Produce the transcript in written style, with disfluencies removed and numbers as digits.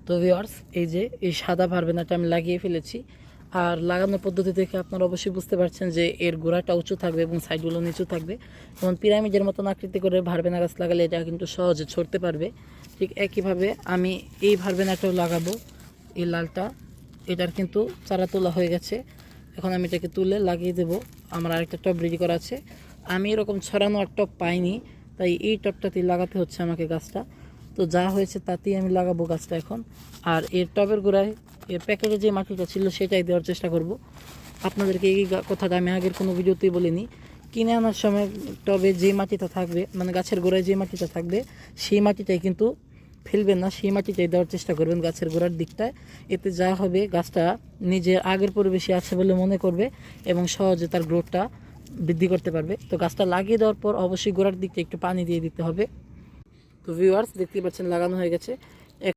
তো ভিউয়ার্স, এই যে এই সাদা ভার্বেনাটা আমি লাগিয়ে ফেলেছি। আর লাগানোর পদ্ধতি দেখে আপনারা অবশ্যই বুঝতে পারছেন যে এর গোড়াটা উঁচু থাকবে এবং সাইডগুলো নিচু থাকবে। যেমন পিরামিডের মতন আকৃতি করে ভার্বেনা গাছ লাগালে এটা কিন্তু সহজে ছড়তে পারবে। ঠিক একইভাবে আমি এই ভার্বেনাটাও লাগাবো। এই লালটা, এটার কিন্তু চারা তোলা হয়ে গেছে। এখন আমি এটাকে তুলে লাগিয়ে দেব। আমার আরেকটা টব রেডি করা আছে। আমি এরকম ছড়ানো আর টব পাইনি, তাই এই টবটাতেই লাগাতে হচ্ছে আমাকে গাছটা। তো যা হয়েছে তাতেই আমি লাগাবো গাছটা এখন। আর এর টবের গোড়ায় এর প্যাকেটে যে মাটিটা ছিল সেটাই দেওয়ার চেষ্টা করব। আপনাদেরকে এই কথাটা আমি আগের কোনো ভিডিওতেই বলিনি। কিনে আনার সময় টবে যে মাটিটা থাকবে, মানে গাছের গোড়ায় যে মাটিটা থাকবে, সেই মাটিটাই কিন্তু ফেলবেন না, সেই মাটিটাই দেওয়ার চেষ্টা করবেন গাছের গোড়ার দিকটায়। এতে যা হবে, গাছটা নিজের আগের পরিবেশে আছে বলে মনে করবে এবং সহজে তার গ্রোথটা বৃদ্ধি করতে পারবে। তো গাছটা লাগিয়ে দেওয়ার পর অবশ্যই গোড়ার দিকটা একটু পানি দিয়ে দিতে হবে। তো ভিউয়ার্স, দেখতে পাচ্ছেন লাগানো হয়ে গেছে।